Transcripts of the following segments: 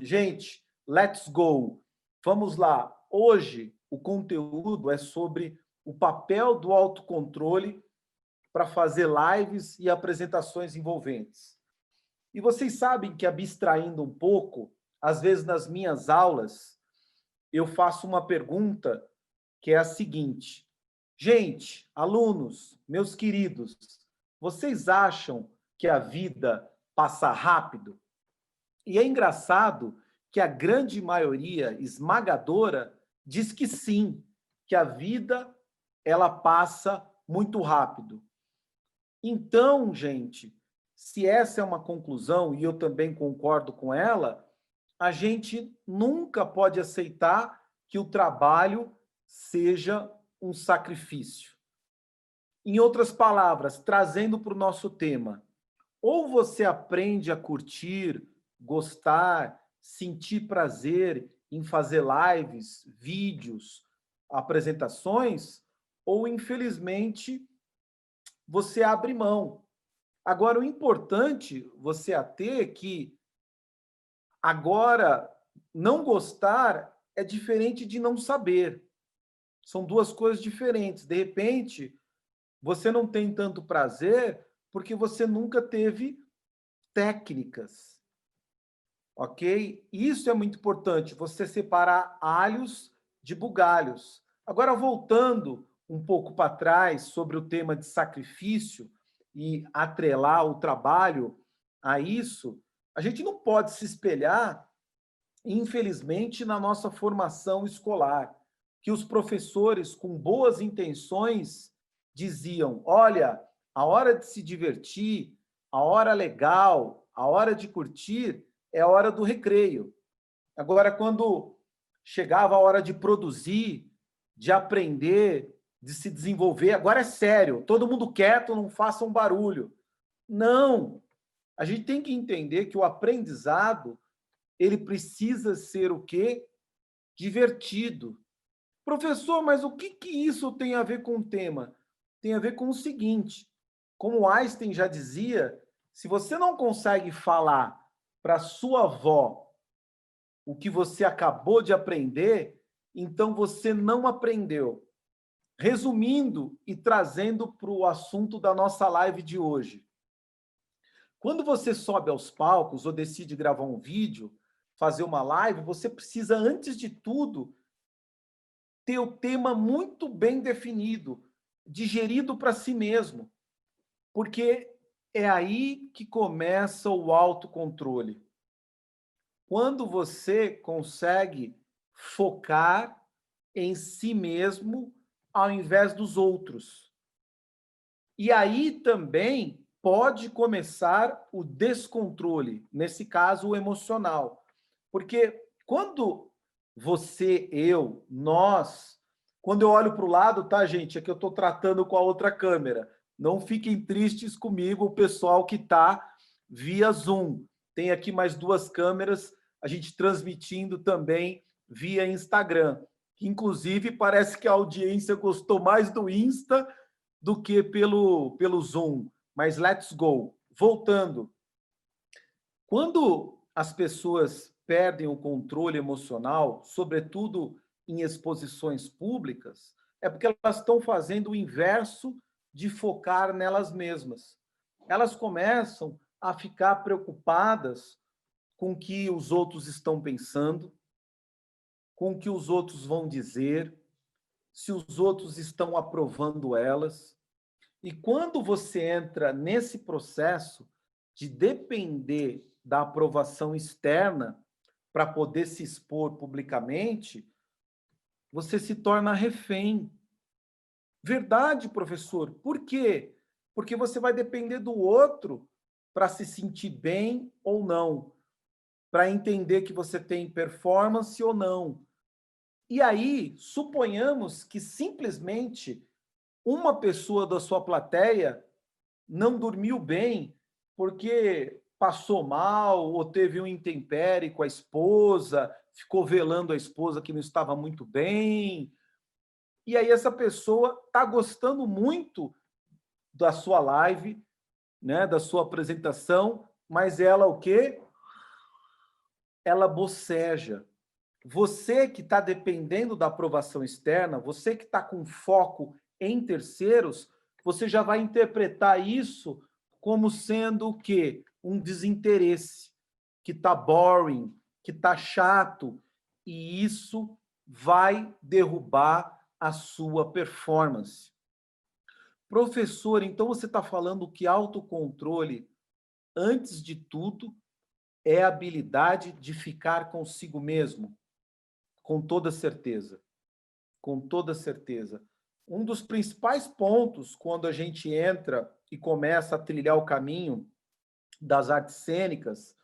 Gente, let's go! Vamos lá. Hoje, o conteúdo é sobre o papel do autocontrole para fazer lives e apresentações envolventes. E vocês sabem que, abstraindo um pouco, às vezes nas minhas aulas, eu faço uma pergunta que é a seguinte: gente, alunos, meus queridos, vocês acham que a vida passa rápido? E é engraçado que a grande maioria esmagadora diz que sim, que a vida ela passa muito rápido. Então, gente, se essa é uma conclusão, e eu também concordo com ela, a gente nunca pode aceitar que o trabalho seja um sacrifício. Em outras palavras, trazendo para o nosso tema, ou você aprende a curtir, gostar, sentir prazer em fazer lives, vídeos, apresentações, ou infelizmente você abre mão. Agora, o importante você ter é que agora não gostar é diferente de não saber. São duas coisas diferentes. De repente, você não tem tanto prazer porque você nunca teve técnicas, ok? Isso é muito importante, você separar alhos de bugalhos. Agora, voltando um pouco para trás sobre o tema de sacrifício e atrelar o trabalho a isso, a gente não pode se espelhar, infelizmente, na nossa formação escolar, que os professores, com boas intenções, diziam: olha, a hora de se divertir, a hora legal, a hora de curtir é a hora do recreio. Agora, quando chegava a hora de produzir, de aprender, de se desenvolver, agora é sério, todo mundo quieto, não faça um barulho. Não! A gente tem que entender que o aprendizado ele precisa ser o quê? Divertido. Professor, mas o que isso tem a ver com o tema? Tem a ver com o seguinte, como Einstein já dizia, se você não consegue falar para sua avó o que você acabou de aprender, então você não aprendeu. Resumindo e trazendo para o assunto da nossa live de hoje. Quando você sobe aos palcos ou decide gravar um vídeo, fazer uma live, você precisa, antes de tudo, ter o tema muito bem definido, digerido para si mesmo, porque é aí que começa o autocontrole. Quando você consegue focar em si mesmo ao invés dos outros. E aí também pode começar o descontrole, nesse caso o emocional. Porque quando você, eu, nós, quando eu olho para o lado, tá, gente? É que eu estou tratando com a outra câmera. Não fiquem tristes comigo, o pessoal que está via Zoom. Tem aqui mais duas câmeras, a gente transmitindo também via Instagram. Inclusive, parece que a audiência gostou mais do Insta do que pelo Zoom. Mas let's go. Voltando. Quando as pessoas perdem o controle emocional, sobretudo em exposições públicas, é porque elas estão fazendo o inverso de focar nelas mesmas. Elas começam a ficar preocupadas com o que os outros estão pensando, com o que os outros vão dizer, se os outros estão aprovando elas. E quando você entra nesse processo de depender da aprovação externa para poder se expor publicamente, você se torna refém. Verdade, professor. Por quê? Porque você vai depender do outro para se sentir bem ou não, para entender que você tem performance ou não. E aí, suponhamos que simplesmente uma pessoa da sua plateia não dormiu bem porque passou mal ou teve um intempérie com a esposa, ficou velando a esposa que não estava muito bem. E aí essa pessoa está gostando muito da sua live, né, da sua apresentação, mas ela o quê? ela boceja. Você que está dependendo da aprovação externa, você que está com foco em terceiros, você já vai interpretar isso como sendo o quê? Um desinteresse, que está boring, que está chato, e isso vai derrubar a sua performance. Professor, então você está falando que autocontrole, antes de tudo, é a habilidade de ficar consigo mesmo? Com toda certeza. Com toda certeza. Um dos principais pontos quando a gente entra e começa a trilhar o caminho das artes cênicas,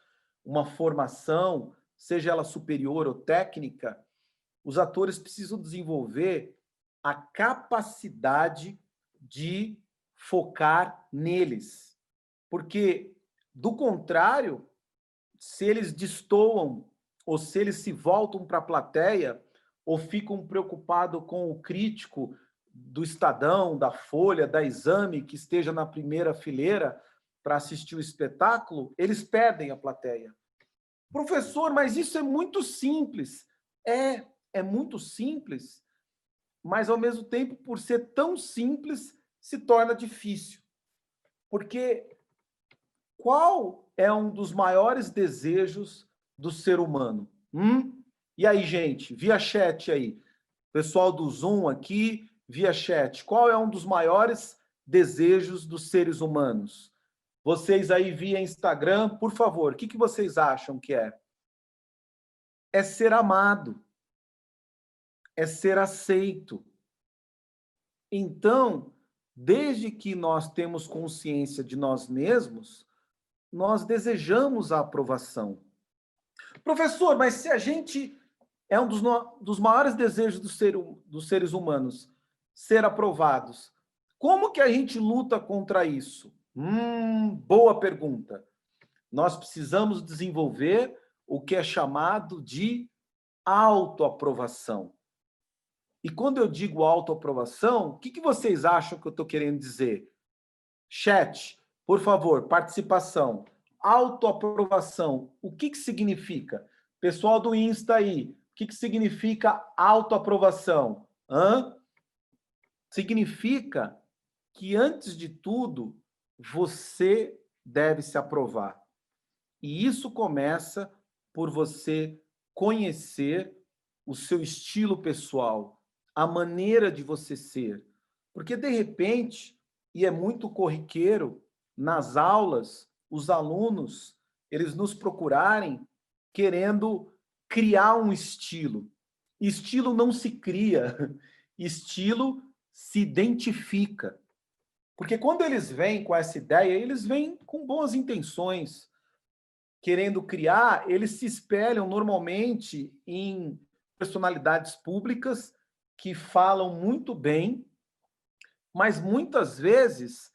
uma formação, seja ela superior ou técnica, os atores precisam desenvolver a capacidade de focar neles. Porque, do contrário, se eles destoam ou se eles se voltam para a plateia ou ficam preocupados com o crítico do Estadão, da Folha, da Exame, que esteja na primeira fileira para assistir o espetáculo, eles perdem a plateia. Professor, mas isso é muito simples. É muito simples, mas ao mesmo tempo, por ser tão simples, se torna difícil. Porque qual é um dos maiores desejos do ser humano? E aí, gente, via chat aí, pessoal do Zoom aqui, via chat, qual é um dos maiores desejos dos seres humanos? Vocês aí via Instagram, por favor, o que vocês acham que é? É ser amado, é ser aceito. Então, desde que nós temos consciência de nós mesmos, nós desejamos a aprovação. Professor, mas se a gente é um dos maiores desejos dos seres humanos ser aprovados, como que a gente luta contra isso? Boa pergunta. Nós precisamos desenvolver o que é chamado de autoaprovação. E quando eu digo autoaprovação, o que vocês acham que eu estou querendo dizer? Chat, por favor, participação. Autoaprovação, o que significa? Pessoal do Insta aí, o que significa autoaprovação? Significa que, antes de tudo, você deve se aprovar. E isso começa por você conhecer o seu estilo pessoal, a maneira de você ser. Porque, de repente, e é muito corriqueiro, nas aulas, os alunos, eles nos procurarem querendo criar um estilo. Estilo não se cria, estilo se identifica. Porque quando eles vêm com essa ideia, eles vêm com boas intenções, querendo criar, eles se espelham normalmente em personalidades públicas que falam muito bem, mas muitas vezes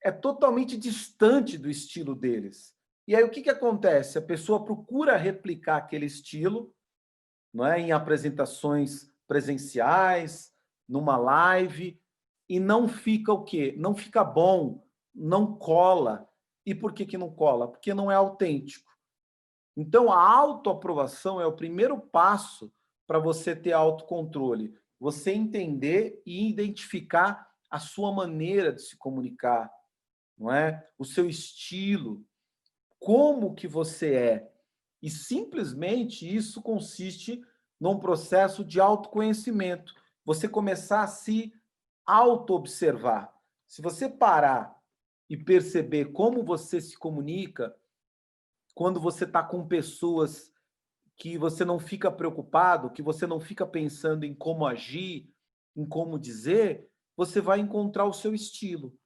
é totalmente distante do estilo deles. E aí o que acontece? A pessoa procura replicar aquele estilo, não é, em apresentações presenciais, numa live, e não fica o quê? Não fica bom, não cola. E por que não cola? Porque não é autêntico. Então, a autoaprovação é o primeiro passo para você ter autocontrole. Você entender e identificar a sua maneira de se comunicar, não é? O seu estilo, como que você é. E simplesmente isso consiste num processo de autoconhecimento. Você começar a se auto-observar. Se você parar e perceber como você se comunica, quando você está com pessoas que você não fica preocupado, que você não fica pensando em como agir, em como dizer, você vai encontrar o seu estilo.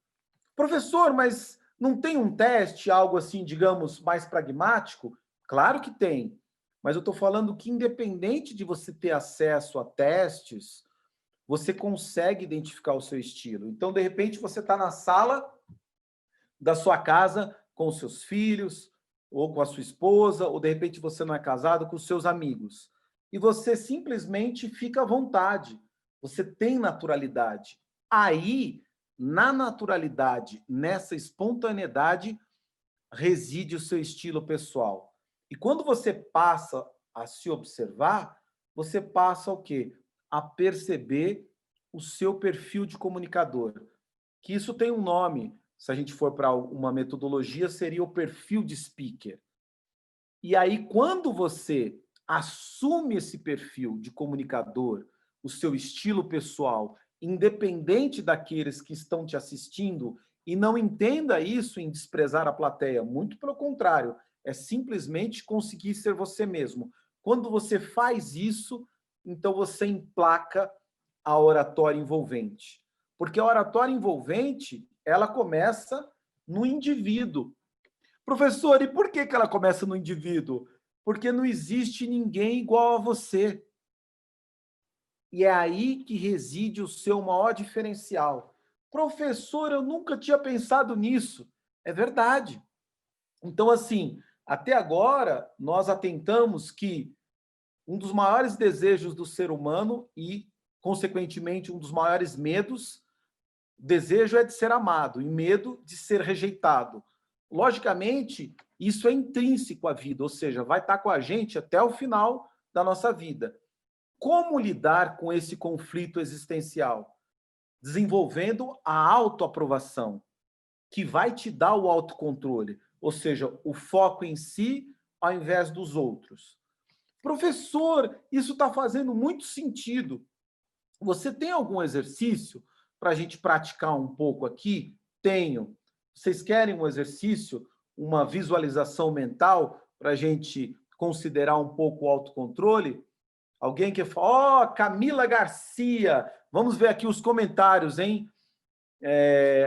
Professor, mas não tem um teste, algo assim, digamos, mais pragmático? Claro que tem, mas eu estou falando que, independente de você ter acesso a testes, você consegue identificar o seu estilo. Então, de repente, você está na sala da sua casa com os seus filhos, ou com a sua esposa, ou de repente você não é casado, com os seus amigos. E você simplesmente fica à vontade. Você tem naturalidade. Aí, na naturalidade, nessa espontaneidade, reside o seu estilo pessoal. E quando você passa a se observar, você passa o quê? A perceber o seu perfil de comunicador. Que isso tem um nome, se a gente for para uma metodologia, seria o perfil de speaker. E aí, quando você assume esse perfil de comunicador, o seu estilo pessoal, independente daqueles que estão te assistindo, e não entenda isso em desprezar a plateia, muito pelo contrário, é simplesmente conseguir ser você mesmo. Quando você faz isso, então você emplaca a oratória envolvente. Porque a oratória envolvente, ela começa no indivíduo. Professor, e por que ela começa no indivíduo? Porque não existe ninguém igual a você. E é aí que reside o seu maior diferencial. Professor, eu nunca tinha pensado nisso. É verdade. Então, assim, até agora, nós atentamos que um dos maiores desejos do ser humano e, consequentemente, um dos maiores medos, o desejo é de ser amado e medo de ser rejeitado. Logicamente, isso é intrínseco à vida, ou seja, vai estar com a gente até o final da nossa vida. Como lidar com esse conflito existencial? Desenvolvendo a autoaprovação, que vai te dar o autocontrole, ou seja, o foco em si ao invés dos outros. Professor, isso está fazendo muito sentido. Você tem algum exercício para a gente praticar um pouco aqui? Tenho. Vocês querem um exercício, uma visualização mental para a gente considerar um pouco o autocontrole? Alguém que fala, ó, Camila Garcia. Vamos ver aqui os comentários, hein?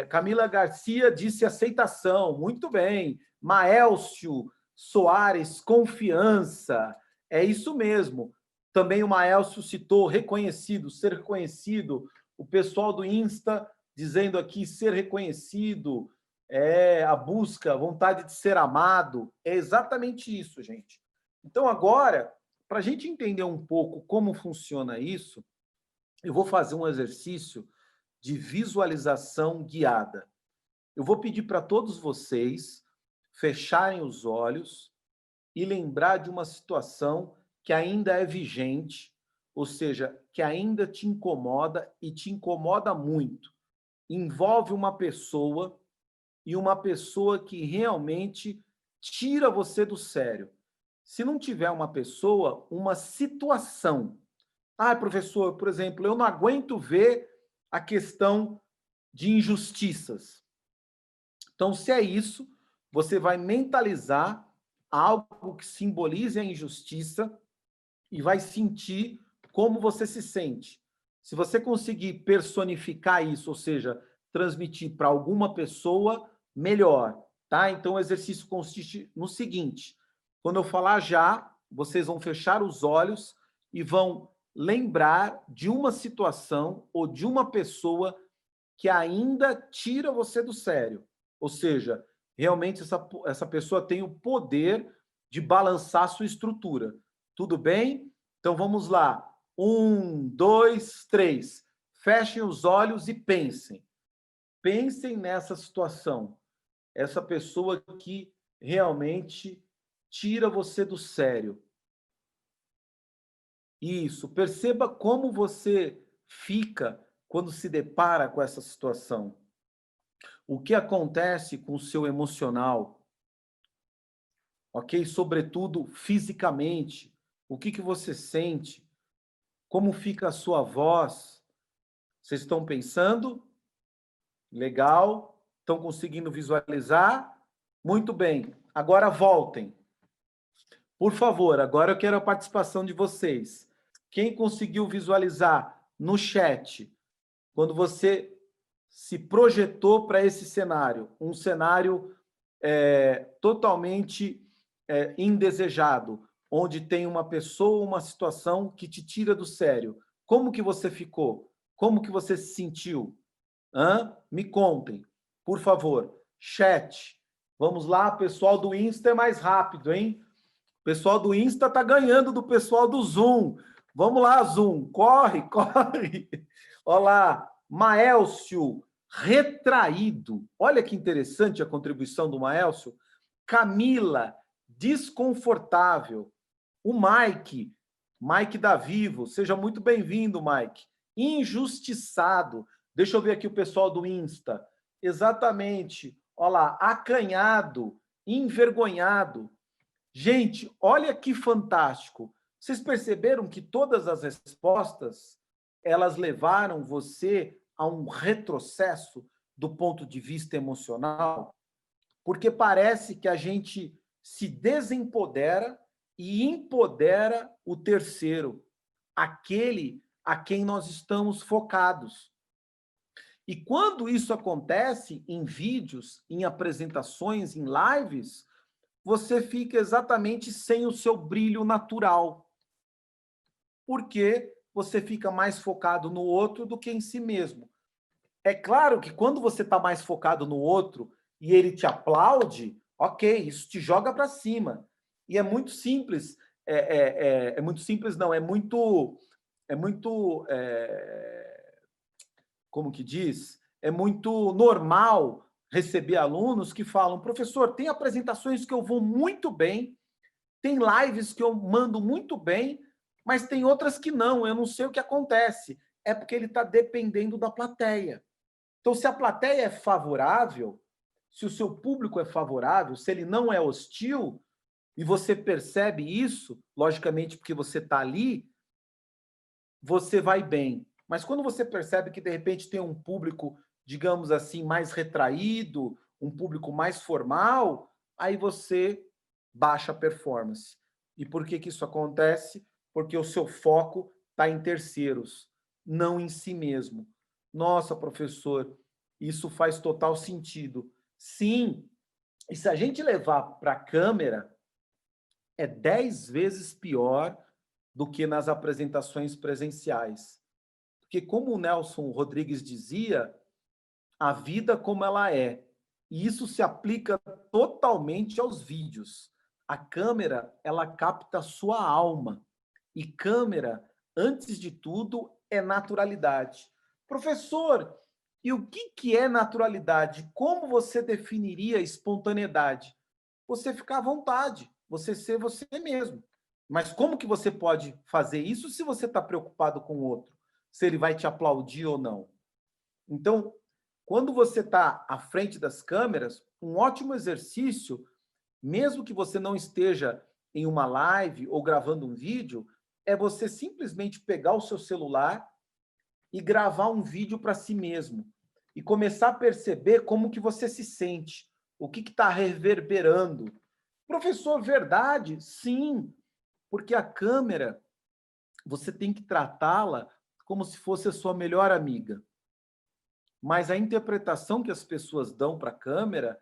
Camila Garcia disse aceitação. Muito bem. Maélcio Soares, confiança. É isso mesmo. Também o Maélcio citou reconhecido, ser reconhecido. O pessoal do Insta dizendo aqui ser reconhecido, a busca, a vontade de ser amado. É exatamente isso, gente. Então, agora, para a gente entender um pouco como funciona isso, eu vou fazer um exercício de visualização guiada. Eu vou pedir para todos vocês fecharem os olhos e lembrar de uma situação que ainda é vigente, ou seja, que ainda te incomoda e te incomoda muito. Envolve uma pessoa e uma pessoa que realmente tira você do sério. Se não tiver uma pessoa, uma situação. Ah, professor, por exemplo, eu não aguento ver a questão de injustiças. Então, se é isso, você vai mentalizar algo que simbolize a injustiça e vai sentir como você se sente. Se você conseguir personificar isso, ou seja, transmitir para alguma pessoa, melhor, tá? Então, o exercício consiste no seguinte: quando eu falar já, vocês vão fechar os olhos e vão lembrar de uma situação ou de uma pessoa que ainda tira você do sério. Ou seja, realmente essa pessoa tem o poder de balançar a sua estrutura. Tudo bem? Então vamos lá. 1, 2, 3. Fechem os olhos e pensem. Pensem nessa situação. Essa pessoa que realmente tira você do sério. Isso. Perceba como você fica quando se depara com essa situação. O que acontece com o seu emocional, ok? Sobretudo fisicamente. O que você sente? Como fica a sua voz? Vocês estão pensando? Legal. Estão conseguindo visualizar? Muito bem. Agora voltem. Por favor, agora eu quero a participação de vocês. Quem conseguiu visualizar no chat, quando você se projetou para esse cenário, um cenário totalmente indesejado, onde tem uma pessoa, uma situação que te tira do sério. Como que você ficou? Como que você se sentiu? Me contem, por favor. Chat. Vamos lá, pessoal do Insta é mais rápido, hein? O pessoal do Insta está ganhando do pessoal do Zoom. Vamos lá, Zoom. Corre, corre. Olha lá, Maélcio, retraído. Olha que interessante a contribuição do Maélcio. Camila, desconfortável. O Mike da Vivo, seja muito bem-vindo, Mike. Injustiçado. Deixa eu ver aqui o pessoal do Insta. Exatamente. Olha lá, acanhado, envergonhado. Gente, olha que fantástico. Vocês perceberam que todas as respostas, elas levaram você a um retrocesso do ponto de vista emocional? Porque parece que a gente se desempodera e empodera o terceiro, aquele a quem nós estamos focados. E quando isso acontece em vídeos, em apresentações, em lives, você fica exatamente sem o seu brilho natural. Porque você fica mais focado no outro do que em si mesmo. É claro que quando você está mais focado no outro e ele te aplaude, ok, isso te joga para cima. E é muito simples. É muito simples, não, como que diz? É muito normal receber alunos que falam, professor, tem apresentações que eu vou muito bem, tem lives que eu mando muito bem, mas tem outras que não, eu não sei o que acontece. É porque ele está dependendo da plateia. Então, se a plateia é favorável, se o seu público é favorável, se ele não é hostil, e você percebe isso, logicamente porque você está ali, você vai bem. Mas quando você percebe que, de repente, tem um público, digamos assim, mais retraído, um público mais formal, aí você baixa a performance. E por que que isso acontece? Porque o seu foco está em terceiros, não em si mesmo. Nossa, professor, isso faz total sentido. Sim, e se a gente levar para a câmera, é 10 vezes pior do que nas apresentações presenciais. Porque, como o Nelson Rodrigues dizia, a vida como ela é. E isso se aplica totalmente aos vídeos. A câmera, ela capta a sua alma. E câmera, antes de tudo, é naturalidade. Professor, e o que é naturalidade? Como você definiria espontaneidade? Você ficar à vontade, você ser você mesmo. Mas como que você pode fazer isso se você está preocupado com o outro? Se ele vai te aplaudir ou não? Então, quando você está à frente das câmeras, um ótimo exercício, mesmo que você não esteja em uma live ou gravando um vídeo, é você simplesmente pegar o seu celular e gravar um vídeo para si mesmo e começar a perceber como que você se sente, o que está reverberando. Professor, verdade? Sim, porque a câmera, você tem que tratá-la como se fosse a sua melhor amiga. Mas a interpretação que as pessoas dão para a câmera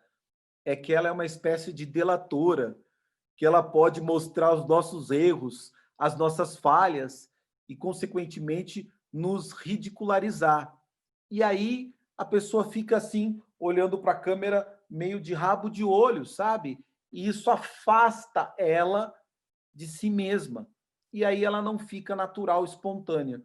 é que ela é uma espécie de delatora, que ela pode mostrar os nossos erros, as nossas falhas e, consequentemente, nos ridicularizar. E aí a pessoa fica assim, olhando para a câmera, meio de rabo de olho, sabe? E isso afasta ela de si mesma. E aí ela não fica natural, espontânea.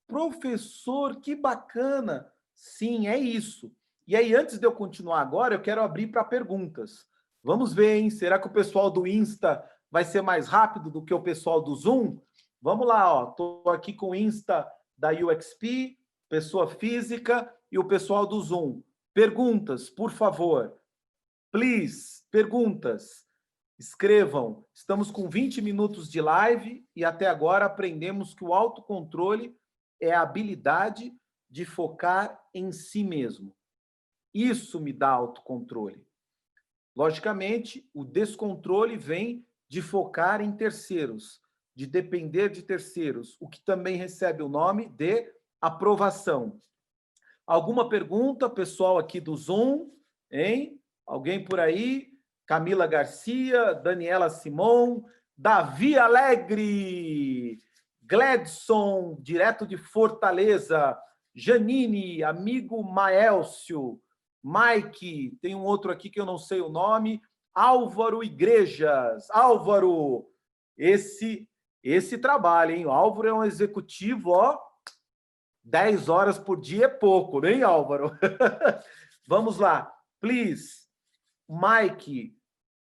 Professor, que bacana! Sim, é isso. E aí, antes de eu continuar agora, eu quero abrir para perguntas. Vamos ver, hein? Será que o pessoal do Insta vai ser mais rápido do que o pessoal do Zoom? Vamos lá, ó. Estou aqui com o Insta da UXP, pessoa física, e o pessoal do Zoom. Perguntas, por favor. Please, perguntas. Escrevam. Estamos com 20 minutos de live e até agora aprendemos que o autocontrole é a habilidade de focar em si mesmo. Isso me dá autocontrole. Logicamente, o descontrole vem de focar em terceiros, de depender de terceiros, o que também recebe o nome de aprovação. Alguma pergunta, pessoal aqui do Zoom, hein? Alguém por aí? Camila Garcia, Daniela Simon, Davi Alegre, Gledson, direto de Fortaleza, Janine, amigo Maelcio, Mike, tem um outro aqui que eu não sei o nome, Álvaro Igrejas. Álvaro, esse trabalho, hein? O Álvaro é um executivo, ó, 10 horas por dia é pouco, né, Álvaro? Vamos lá. Please, Mike,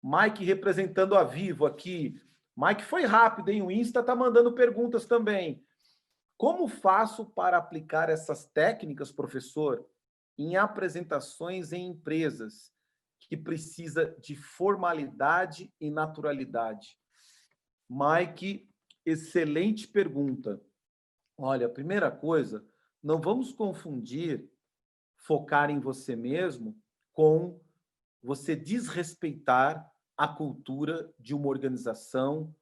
Mike representando a Vivo aqui. Mike foi rápido, hein? O Insta tá mandando perguntas também. Como faço para aplicar essas técnicas, professor, em apresentações em empresas que precisa de formalidade e naturalidade? Mike, excelente pergunta. Olha, a primeira coisa, não vamos confundir focar em você mesmo com você desrespeitar a cultura de uma organização,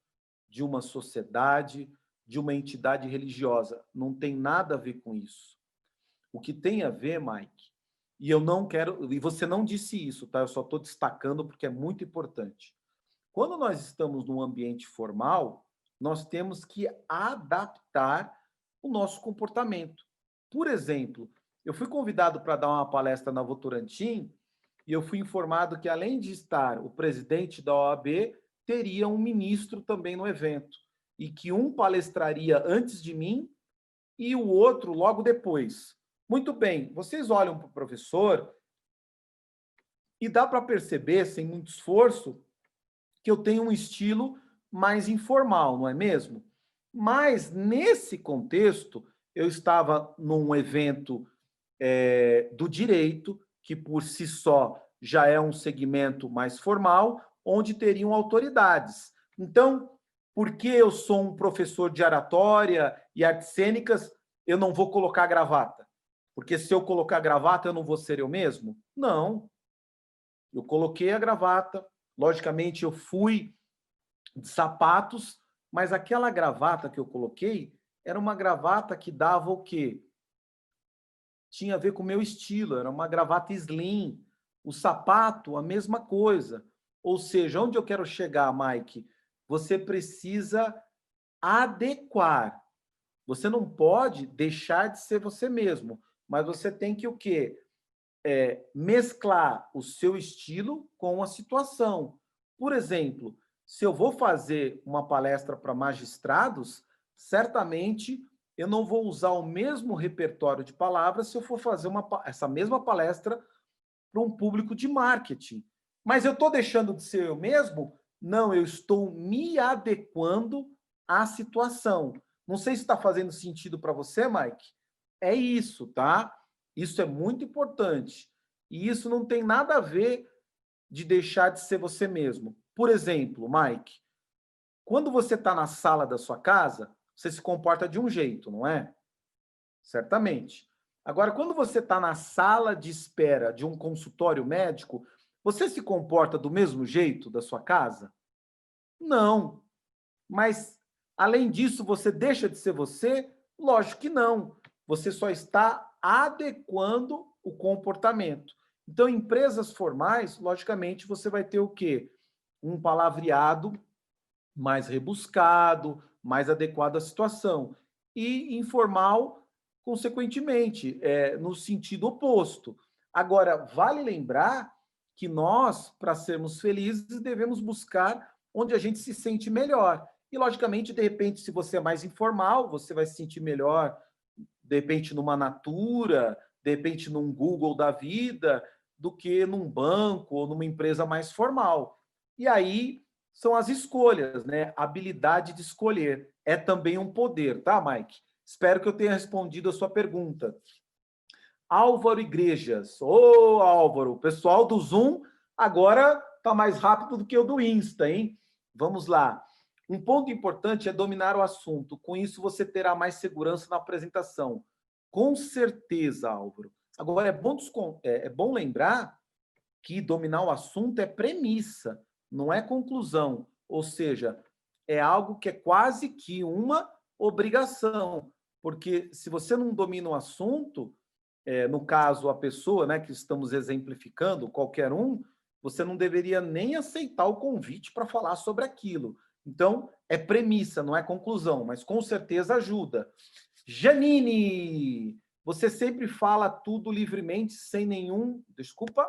de uma sociedade, de uma entidade religiosa. Não tem nada a ver com isso. O que tem a ver, Mike, e eu não quero, e você não disse isso, tá? Eu só estou destacando porque é muito importante. Quando nós estamos num ambiente formal, nós temos que adaptar o nosso comportamento. Por exemplo, eu fui convidado para dar uma palestra na Votorantim e eu fui informado que, além de estar o presidente da OAB, teria um ministro também no evento. E que um palestraria antes de mim e o outro logo depois. Muito bem, vocês olham para o professor e dá para perceber, sem muito esforço, que eu tenho um estilo mais informal, não é mesmo? Mas, nesse contexto, eu estava num evento do direito, que por si só já é um segmento mais formal, onde teriam autoridades. Então, porque eu sou um professor de oratória e artes cênicas, eu não vou colocar gravata? Porque se eu colocar gravata, eu não vou ser eu mesmo? Não. Eu coloquei a gravata, logicamente eu fui de sapatos, mas aquela gravata que eu coloquei era uma gravata que dava o quê? Tinha a ver com o meu estilo, era uma gravata slim. O sapato, a mesma coisa. Ou seja, onde eu quero chegar, Mike? Você precisa adequar. Você não pode deixar de ser você mesmo, mas você tem que o quê? Mesclar o seu estilo com a situação. Por exemplo, se eu vou fazer uma palestra para magistrados, certamente eu não vou usar o mesmo repertório de palavras se eu for fazer essa mesma palestra para um público de marketing. Mas eu estou deixando de ser eu mesmo? Não, eu estou me adequando à situação. Não sei se está fazendo sentido para você, Mike. É isso, tá? Isso é muito importante. E isso não tem nada a ver de deixar de ser você mesmo. Por exemplo, Mike, quando você está na sala da sua casa, você se comporta de um jeito, não é? Certamente. Agora, quando você está na sala de espera de um consultório médico, você se comporta do mesmo jeito da sua casa? Não. Mas, além disso, você deixa de ser você? Lógico que não. Você só está adequando o comportamento. Então, em empresas formais, logicamente, você vai ter o quê? Um palavreado mais rebuscado, mais adequado à situação. E informal, consequentemente, no sentido oposto. Agora, vale lembrar que nós, para sermos felizes, devemos buscar onde a gente se sente melhor. E, logicamente, de repente, se você é mais informal, você vai se sentir melhor, de repente, numa Natura, de repente, num Google da vida, do que num banco ou numa empresa mais formal. E aí são as escolhas, né? A habilidade de escolher é também um poder, tá, Mike? Espero que eu tenha respondido a sua pergunta. Álvaro Igrejas. Ô, Álvaro, o pessoal do Zoom agora está mais rápido do que o do Insta, hein? Vamos lá. Um ponto importante é dominar o assunto. Com isso, você terá mais segurança na apresentação. Com certeza, Álvaro. Agora, é bom lembrar que dominar o assunto é premissa, não é conclusão. Ou seja, é algo que é quase que uma obrigação. Porque se você não domina o assunto, no caso, a pessoa, né, que estamos exemplificando, qualquer um, você não deveria nem aceitar o convite para falar sobre aquilo. Então, é premissa, não é conclusão, mas com certeza ajuda. Janine, você sempre fala tudo livremente, sem nenhum. Desculpa.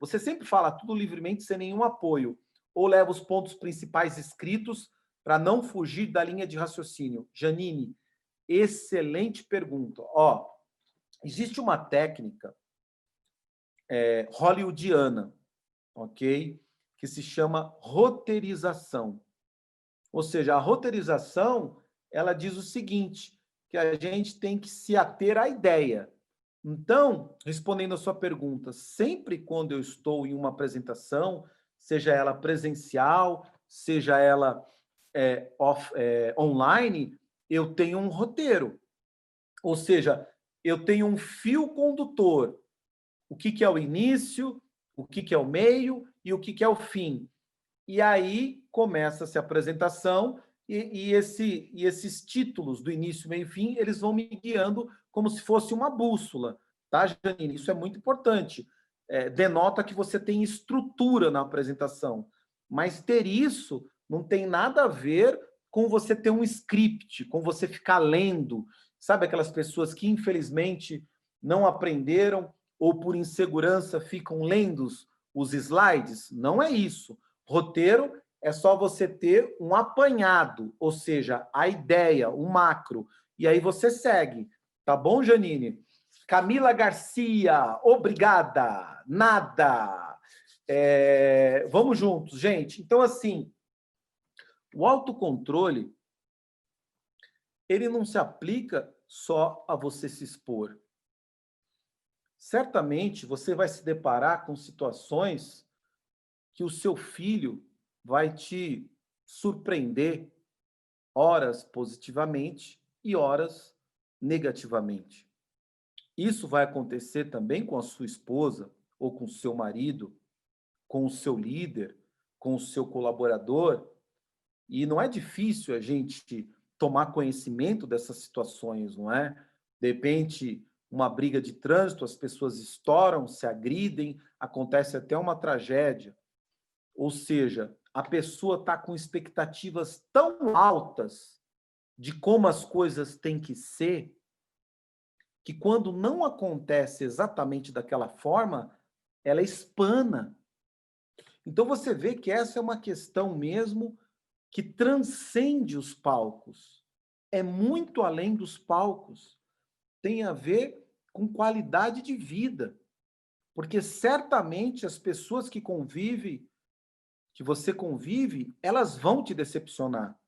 Você sempre fala tudo livremente, sem nenhum apoio, ou leva os pontos principais escritos para não fugir da linha de raciocínio. Janine, excelente pergunta. Ó, existe uma técnica hollywoodiana, ok? que se chama roteirização. Ou seja, a roteirização, ela diz o seguinte, que a gente tem que se ater à ideia. Então, respondendo a sua pergunta, sempre quando eu estou em uma apresentação, seja ela presencial, seja ela online, eu tenho um roteiro. Ou seja, eu tenho um fio condutor. O que é o início, o que é o meio e o que é o fim. E aí começa-se a apresentação e esses títulos do início, meio e fim, eles vão me guiando como se fosse uma bússola, tá, Janine? Isso é muito importante. Denota que você tem estrutura na apresentação. Mas ter isso não tem nada a ver com você ter um script, com você ficar lendo. Sabe aquelas pessoas que, infelizmente, não aprenderam ou por insegurança ficam lendo os slides? Não é isso. Roteiro é só você ter um apanhado, ou seja, a ideia, o macro, e aí você segue. Tá bom, Janine? Camila Garcia, obrigada. Nada. Vamos juntos, gente. Então, assim, o autocontrole, ele não se aplica só a você se expor. Certamente, você vai se deparar com situações que o seu filho vai te surpreender, horas positivamente e horas negativamente. Isso vai acontecer também com a sua esposa, ou com o seu marido, com o seu líder, com o seu colaborador. E não é difícil a gente tomar conhecimento dessas situações, não é? De repente, uma briga de trânsito, as pessoas estouram, se agridem, acontece até uma tragédia. Ou seja, a pessoa está com expectativas tão altas de como as coisas têm que ser, que quando não acontece exatamente daquela forma, ela espana. Então você vê que essa é uma questão mesmo que transcende os palcos. É muito além dos palcos. Tem a ver com qualidade de vida. Porque certamente as pessoas que você convive, elas vão te decepcionar.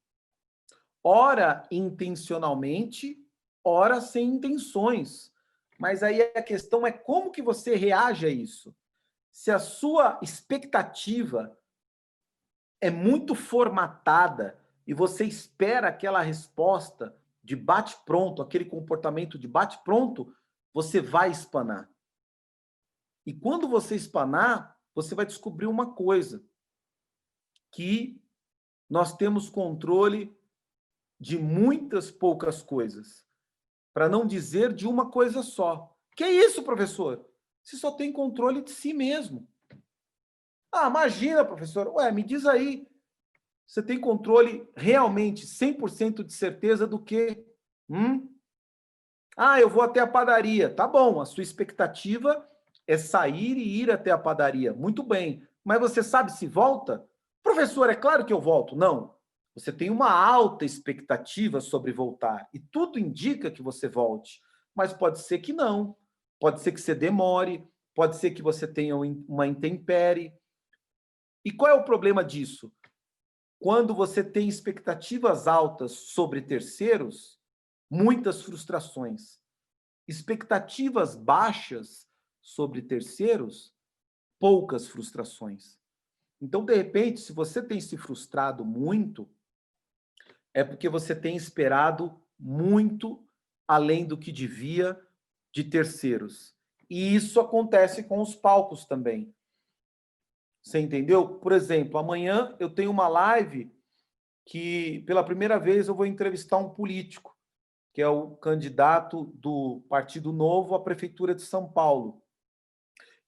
Ora intencionalmente, ora sem intenções. Mas aí a questão é como que você reage a isso. Se a sua expectativa é muito formatada e você espera aquela resposta de bate-pronto, aquele comportamento de bate-pronto, você vai espanar. E quando você espanar, você vai descobrir uma coisa, que nós temos controle de muitas poucas coisas, para não dizer de uma coisa só. Que é isso, professor? Você só tem controle de si mesmo. Ah, imagina, professor. Ué, me diz aí, você tem controle realmente, 100% de certeza do quê? Ah, eu vou até a padaria. Tá bom, a sua expectativa é sair e ir até a padaria. Muito bem. Mas você sabe se volta? Professor, é claro que eu volto. Não. Você tem uma alta expectativa sobre voltar. E tudo indica que você volte. Mas pode ser que não. Pode ser que você demore. Pode ser que você tenha uma intempérie. E qual é o problema disso? Quando você tem expectativas altas sobre terceiros, muitas frustrações. Expectativas baixas sobre terceiros, poucas frustrações. Então, de repente, se você tem se frustrado muito, é porque você tem esperado muito além do que devia de terceiros. E isso acontece com os palcos também. Você entendeu? Por exemplo, amanhã eu tenho uma live que, pela primeira vez, eu vou entrevistar um político, que é o candidato do Partido Novo à Prefeitura de São Paulo.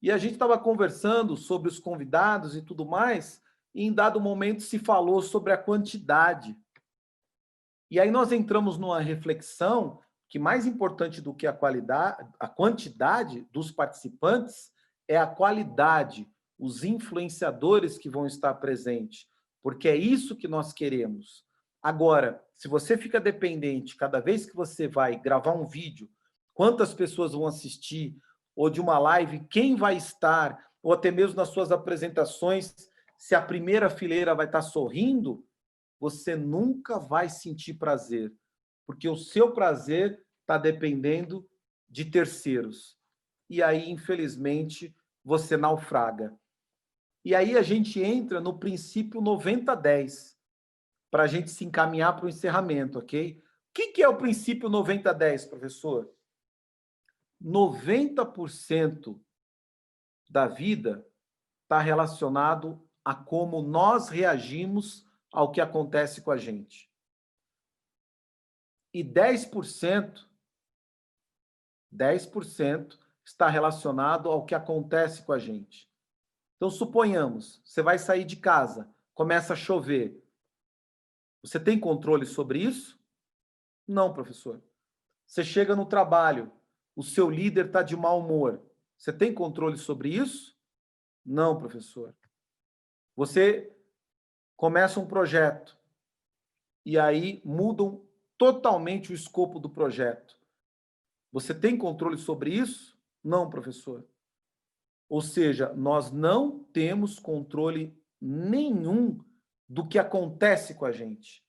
E a gente estava conversando sobre os convidados e tudo mais, e em dado momento se falou sobre a quantidade. E aí nós entramos numa reflexão que mais importante do que a qualidade, a quantidade dos participantes é a qualidade, os influenciadores que vão estar presentes, porque é isso que nós queremos. Agora, se você fica dependente, cada vez que você vai gravar um vídeo, quantas pessoas vão assistir, ou de uma live, quem vai estar, ou até mesmo nas suas apresentações, se a primeira fileira vai estar sorrindo, você nunca vai sentir prazer, porque o seu prazer está dependendo de terceiros. E aí, infelizmente, você naufraga. E aí a gente entra no princípio 90-10, para a gente se encaminhar para o encerramento, ok? O que é o princípio 90-10, professor? 90% da vida está relacionado a como nós reagimos ao que acontece com a gente. E 10% está relacionado ao que acontece com a gente. Então, suponhamos, você vai sair de casa, começa a chover. Você tem controle sobre isso? Não, professor. Você chega no trabalho, o seu líder está de mau humor. Você tem controle sobre isso? Não, professor. Você começa um projeto e aí mudam totalmente o escopo do projeto. Você tem controle sobre isso? Não, professor. Ou seja, nós não temos controle nenhum do que acontece com a gente.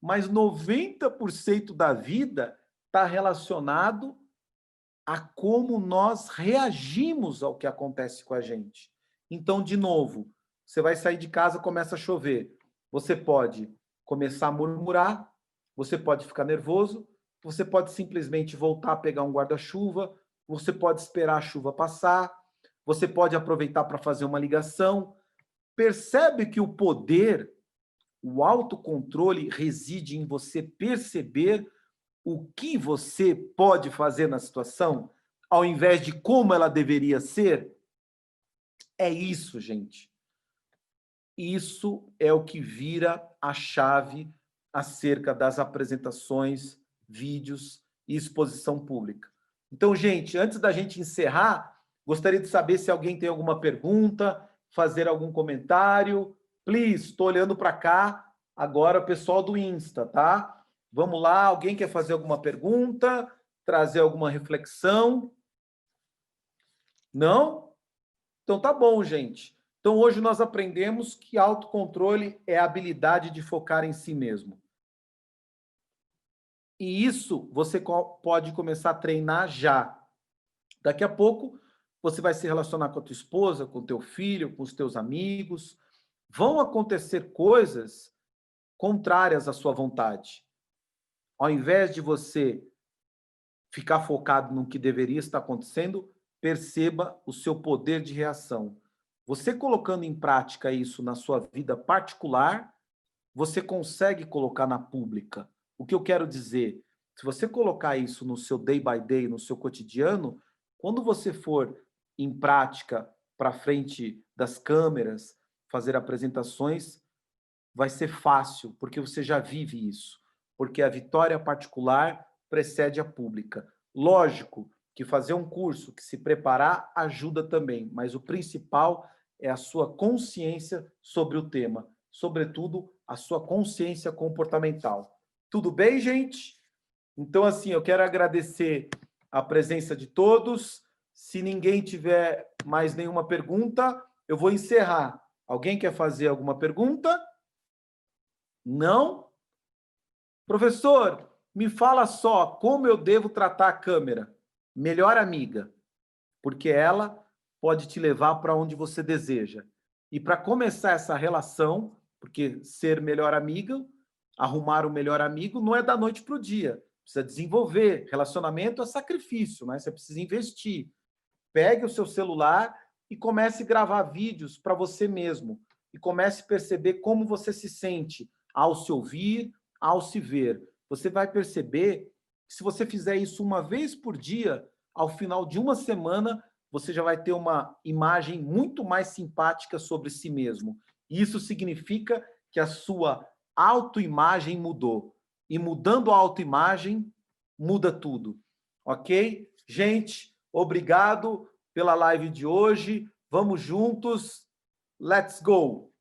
Mas 90% da vida está relacionado a como nós reagimos ao que acontece com a gente. Então, de novo, você vai sair de casa, começa a chover. Você pode começar a murmurar, você pode ficar nervoso, você pode simplesmente voltar a pegar um guarda-chuva, você pode esperar a chuva passar, você pode aproveitar para fazer uma ligação. Percebe que o poder, o autocontrole reside em você perceber o que você pode fazer na situação, ao invés de como ela deveria ser? É isso, gente. Isso é o que vira a chave acerca das apresentações, vídeos e exposição pública. Então, gente, antes da gente encerrar, gostaria de saber se alguém tem alguma pergunta, fazer algum comentário. Please, estou olhando para cá agora, pessoal do Insta, tá? Vamos lá, alguém quer fazer alguma pergunta, trazer alguma reflexão? Não? Então tá bom, gente. Então hoje nós aprendemos que autocontrole é a habilidade de focar em si mesmo. E isso você pode começar a treinar já. Daqui a pouco você vai se relacionar com a tua esposa, com o teu filho, com os teus amigos. Vão acontecer coisas contrárias à sua vontade. Ao invés de você ficar focado no que deveria estar acontecendo, perceba o seu poder de reação. Você colocando em prática isso na sua vida particular, você consegue colocar na pública. O que eu quero dizer? Se você colocar isso no seu day by day, no seu cotidiano, quando você for em prática para frente das câmeras, fazer apresentações, vai ser fácil, porque você já vive isso. Porque a vitória particular precede a pública. Lógico que fazer um curso, que se preparar, ajuda também, mas o principal é a sua consciência sobre o tema, sobretudo a sua consciência comportamental. Tudo bem, gente? Então, assim, eu quero agradecer a presença de todos. Se ninguém tiver mais nenhuma pergunta, eu vou encerrar. Alguém quer fazer alguma pergunta? Não? Professor, me fala só como eu devo tratar a câmera. Melhor amiga, porque ela pode te levar para onde você deseja. E para começar essa relação, porque ser melhor amiga, arrumar o melhor amigo, não é da noite para o dia. Precisa desenvolver. Relacionamento é sacrifício, né? Você precisa investir. Pegue o seu celular e comece a gravar vídeos para você mesmo. E comece a perceber como você se sente ao se ouvir, ao se ver. Você vai perceber que se você fizer isso uma vez por dia, ao final de uma semana, você já vai ter uma imagem muito mais simpática sobre si mesmo. Isso significa que a sua autoimagem mudou. E mudando a autoimagem, muda tudo. Ok? Gente, obrigado pela live de hoje. Vamos juntos. Let's go!